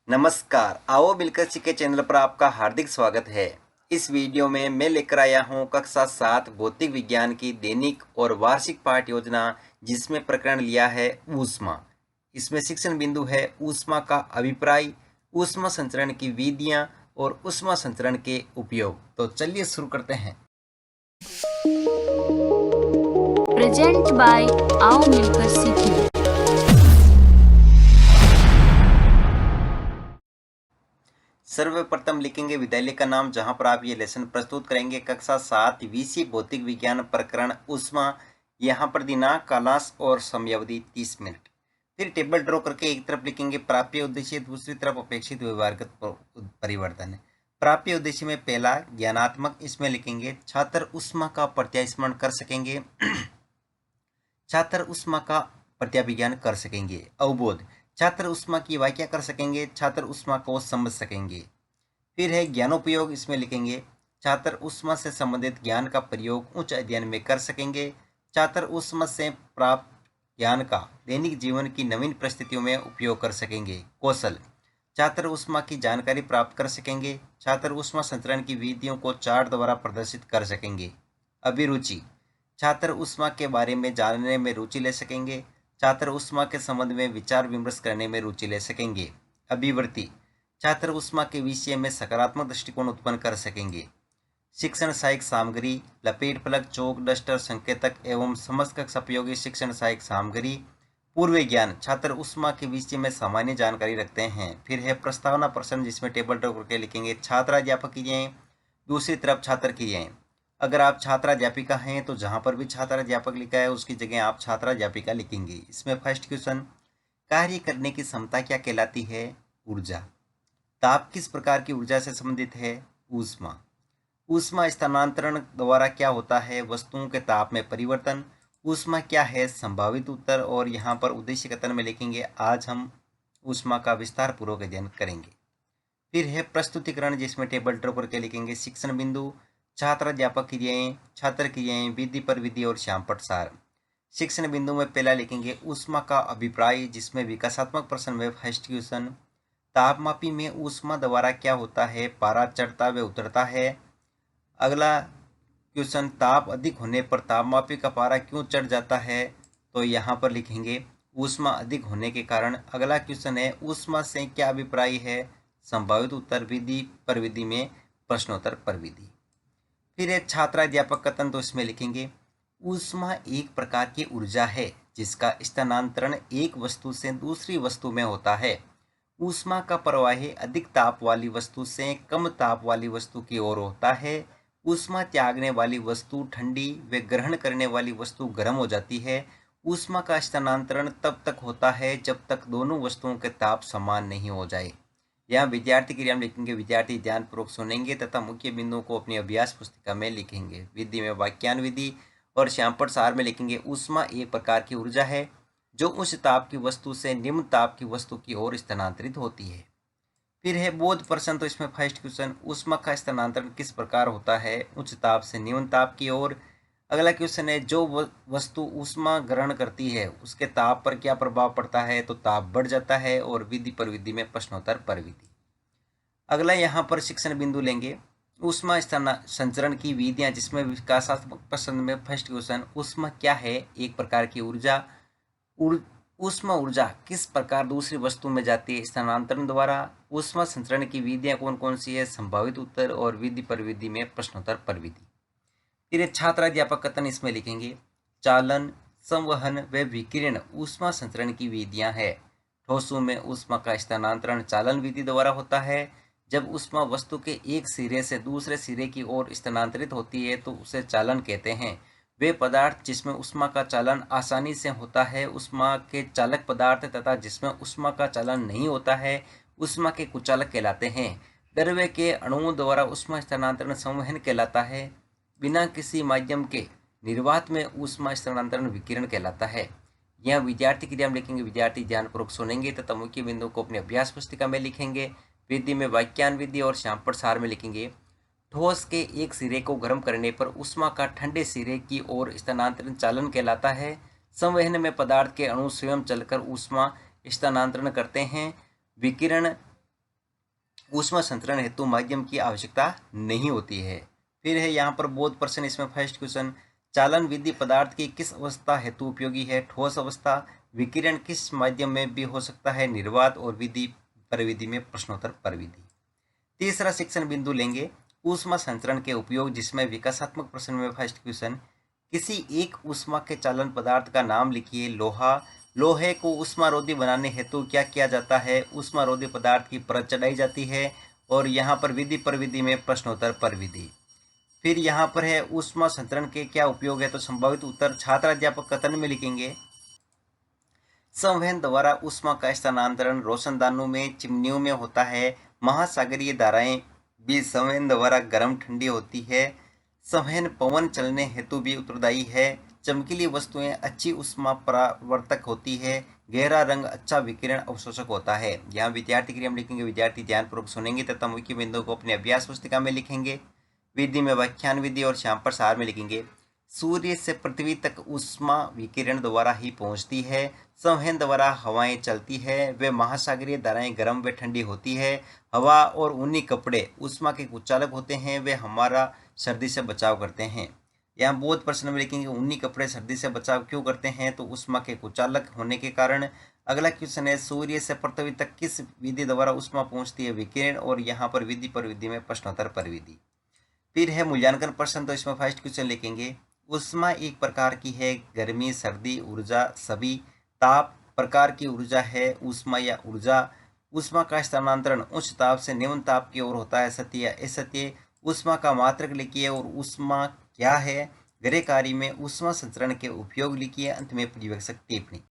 नमस्कार, आओ मिलकर सीखे चैनल पर आपका हार्दिक स्वागत है। इस वीडियो में मैं लेकर आया हूं कक्षा 7 भौतिक विज्ञान की दैनिक और वार्षिक पाठ योजना, जिसमें प्रकरण लिया है ऊष्मा। इसमें शिक्षण बिंदु है ऊष्मा का अभिप्राय, ऊष्मा संचरण की विधियां और ऊष्मा संचरण के उपयोग। तो चलिए शुरू करते हैं। प्रेजेंट बाय आओ मिलकर सीखें। सर्वप्रथम लिखेंगे विद्यालय का नाम, जहां पर आप ये लेसन प्रस्तुत करेंगे। कक्षा 7 विषय भौतिक विज्ञान, प्रकरण ऊष्मा। यहाँ पर दिनांक, कालांश और समयावधि 30 मिनट। फिर टेबल ड्रॉ करके एक तरफ लिखेंगे प्राप्य उद्देश्य, दूसरी तरफ अपेक्षित व्यवहारगत परिवर्तन। प्राप्य उद्देश्य में पहला ज्ञानात्मक, इसमें लिखेंगे छात्र ऊष्मा का प्रत्यास्मरण कर सकेंगे। छात्र ऊष्मा का प्रत्याभिज्ञान कर सकेंगे। अवबोध, छात्र ऊष्मा की व्याख्या कर सकेंगे, छात्र ऊष्मा को समझ सकेंगे। फिर है ज्ञानोपयोग, इसमें लिखेंगे छात्र ऊष्मा से संबंधित ज्ञान का प्रयोग उच्च अध्ययन में कर सकेंगे। छात्र ऊष्मा से प्राप्त ज्ञान का दैनिक जीवन की नवीन परिस्थितियों में उपयोग कर सकेंगे। कौशल, छात्र ऊष्मा की जानकारी प्राप्त कर सकेंगे। छात्र ऊष्मा संचरण की विधियों को चार्ट द्वारा प्रदर्शित कर सकेंगे। अभिरुचि, छात्र ऊष्मा के बारे में जानने में रुचि ले सकेंगे। छात्र ऊष्मा के संबंध में विचार विमर्श करने में रुचि ले सकेंगे। अभिवृत्ति, छात्र ऊष्मा के विषय में सकारात्मक दृष्टिकोण उत्पन्न कर सकेंगे। शिक्षण सहायक सामग्री, लपेट फलक, चौक, डस्टर, संकेतक एवं समकक्ष उपयोगी शिक्षण सहायक सामग्री। पूर्व ज्ञान, छात्र ऊष्मा के विषय में सामान्य जानकारी रखते हैं। फिर है प्रस्तावना प्रश्न, जिसमें टेबल ड्रॉ करके लिखेंगे छात्राध्यापक क्रियाएं, दूसरी तरफ छात्र क्रियाएं। अगर आप छात्राध्यापिका हैं तो जहां पर भी छात्राध्यापक लिखा है उसकी जगह आप छात्राध्यापिका लिखेंगे। इसमें फर्स्ट क्वेश्चन, कार्य करने की क्षमता क्या कहलाती है? ऊर्जा। ताप किस प्रकार की ऊर्जा से संबंधित है? ऊष्मा। ऊष्मा स्थानांतरण द्वारा क्या होता है? वस्तुओं के ताप में परिवर्तन। ऊष्मा क्या है? संभावित उत्तर। और यहाँ पर उद्देश्य कथन में लिखेंगे आज हम ऊष्मा का विस्तार पूर्वक अध्ययन करेंगे। फिर है प्रस्तुतिकरण, जिसमें टेबल ड्रॉ करके लिखेंगे शिक्षण बिंदु, छात्राध्यापक क्रियाएं, छात्र क्रियाएं, विधि पर विधि और श्यामपट सार। शिक्षण बिंदु में पहला लिखेंगे ऊष्मा का अभिप्राय, जिसमें विकासात्मक प्रश्न में फर्स्ट क्वेश्चन, तापमापी में ऊष्मा द्वारा क्या होता है? पारा चढ़ता व उतरता है। अगला क्वेश्चन, ताप अधिक होने पर तापमापी का पारा क्यों चढ़ जाता है? तो यहाँ पर लिखेंगे ऊष्मा अधिक होने के कारण। अगला क्वेश्चन है ऊष्मा से क्या अभिप्राय है? संभावित उत्तर, विधि पर विधि में प्रश्नोत्तर पर विधि। फिर है छात्राध्यापक कथन, तो इसमें लिखेंगे ऊष्मा एक प्रकार की ऊर्जा है जिसका स्थानांतरण एक वस्तु से दूसरी वस्तु में होता है। ऊष्मा का प्रवाह अधिक ताप वाली वस्तु से कम ताप वाली वस्तु की ओर होता है। ऊष्मा त्यागने वाली वस्तु ठंडी व ग्रहण करने वाली वस्तु गर्म हो जाती है। ऊष्मा का स्थानांतरण तब तक होता है जब तक दोनों वस्तुओं के ताप समान नहीं हो जाए। यहाँ विद्यार्थी क्रिया में लिखेंगे विद्यार्थी ध्यानपूर्वक सुनेंगे तथा मुख्य बिंदुओं को अपनी अभ्यास पुस्तिका में लिखेंगे। विधि में वाक्यान विधि और श्यामपट सार में लिखेंगे ऊष्मा एक प्रकार की ऊर्जा है जो उच्च ताप की वस्तु से निम्न ताप की वस्तु की ओर स्थानांतरित होती है। फिर है बोध प्रश्न, तो इसमें फर्स्ट क्वेश्चन, ऊष्मा का स्थानांतरण किस प्रकार होता है? उच्च ताप से निम्न ताप की ओर। अगला क्वेश्चन है जो वस्तु ऊष्मा ग्रहण करती है उसके ताप पर क्या प्रभाव पड़ता है? तो ताप बढ़ जाता है। और विधि पर विधि में प्रश्नोत्तर पर विधि। अगला यहाँ पर शिक्षण बिंदु लेंगे ऊष्मा संचरण की विधियां, जिसमें विकासात्मक प्रश्न में फर्स्ट क्वेश्चन, ऊष्मा क्या है? एक प्रकार की ऊर्जा। ऊष्मा ऊर्जा किस प्रकार दूसरी वस्तु में जाती है? स्थानांतरण द्वारा। ऊष्मा संचरण की विधियां कौन कौन सी है? संभावित उत्तर। और विधि पर विधि में प्रश्नोत्तर पर विधि। फिर छात्राध्यापक कथन, इसमें लिखेंगे चालन, संवहन व विकिरण ऊष्मा संचरण की विधियां है। ठोसों में ऊष्मा का स्थानांतरण चालन विधि द्वारा होता है। जब ऊष्मा वस्तु के एक सिरे से दूसरे सिरे की ओर स्थानांतरित होती है तो उसे चालन कहते हैं। वे पदार्थ जिसमें ऊष्मा का चालन आसानी से होता है ऊष्मा के चालक पदार्थ, तथा जिसमें ऊष्मा का चालन नहीं होता है ऊष्मा के कुचालक कहलाते हैं। द्रव्य के अणुओं द्वारा ऊष्मा स्थानांतरण संवहन कहलाता है। बिना किसी माध्यम के निर्वात में ऊष्मा स्थानांतरण विकिरण कहलाता है। यह विद्यार्थी क्रिया में लिखेंगे विद्यार्थी ध्यानपूर्वक सुनेंगे तथा मुख्य बिंदु को अपनी अभ्यास पुस्तिका में लिखेंगे। विधि में वाक्यान विधि और श्यामपट सार में लिखेंगे ठोस के एक सिरे को गर्म करने पर ऊष्मा का ठंडे सिरे की ओर स्थानांतरण चालन कहलाता है। संवहन में पदार्थ के अणु स्वयं चलकर ऊष्मा स्थानांतरण करते हैं। विकिरण ऊष्मा संचरण हेतु माध्यम की आवश्यकता नहीं होती है। फिर है यहाँ पर बोध प्रश्न, इसमें फर्स्ट क्वेश्चन, चालन विधि पदार्थ की किस अवस्था हेतु उपयोगी है? ठोस अवस्था। विकिरण किस माध्यम में भी हो सकता है? निर्वात। और विधि परिविधि में प्रश्नोत्तर परिविधि। तीसरा शिक्षण बिंदु लेंगे ऊष्मा संचरण के उपयोग, जिसमें विकासात्मक प्रश्न में फर्स्ट क्वेश्चन, किसी एक ऊष्मा के चालन पदार्थ का नाम लिखिए। लोहा। लोहे को ऊष्मारोधी बनाने हेतु क्या किया जाता है? ऊष्मारोधी पदार्थ की परत चढ़ाई जाती है। और यहाँ पर विधि परिविधि में प्रश्नोत्तर परिविधि। फिर यहाँ पर है ऊष्मा संचरण के क्या उपयोग है? तो संभावित उत्तर छात्र अध्यापक कथन में लिखेंगे। संवहन द्वारा ऊष्मा का स्थानांतरण रोशनदानों में, चिमनियों में होता है। महासागरीय धाराएं भी संवहन द्वारा गर्म ठंडी होती है। संवहन पवन चलने हेतु भी उत्तरदायी है। चमकीली वस्तुएं अच्छी ऊष्मा परावर्तक होती है। गहरा रंग अच्छा विकिरण अवशोषक होता है। यहाँ विद्यार्थी के लिए हम लिखेंगे, विद्यार्थी ध्यानपूर्वक सुनेंगे तथा मुख्य बिंदुओं को अपने अभ्यास पुस्तिका में लिखेंगे। विधि में व्याख्यान विधि और श्याम प्रसार में लिखेंगे। सूर्य से पृथ्वी तक ऊष्मा विकिरण द्वारा ही पहुंचती है। संवहन द्वारा हवाएं चलती है। वे महासागरीय धाराएं गर्म व ठंडी होती है। हवा और ऊनी कपड़े ऊष्मा के कुचालक होते हैं। वे हमारा सर्दी से बचाव करते हैं। यहाँ बोध प्रश्न में लिखेंगे, ऊनी कपड़े सर्दी से बचाव क्यों करते हैं? तो ऊष्मा के कुचालक होने के कारण। अगला क्वेश्चन है, सूर्य से पृथ्वी तक किस विधि द्वारा ऊष्मा पहुंचती है? विकिरण। और यहाँ पर विधि परिविधि में प्रश्नोत्तर परिविधि। फिर है मूल्यांकन प्रश्न, तो इसमें फर्स्ट क्वेश्चन लिखेंगे, ऊष्मा एक प्रकार की है। गर्मी, सर्दी, ऊर्जा सभी। ताप प्रकार की ऊर्जा है। ऊष्मा या ऊर्जा। ऊष्मा का स्थानांतरण उच्च ताप से निम्न ताप की ओर होता है। सत्य या असत्य? ऊष्मा का मात्रक लिखिए और ऊष्मा क्या है? गृह कार्य में ऊष्मा संचरण के उपयोग लिखिए। अंत में पर्यवेक्षक टिप्पणी।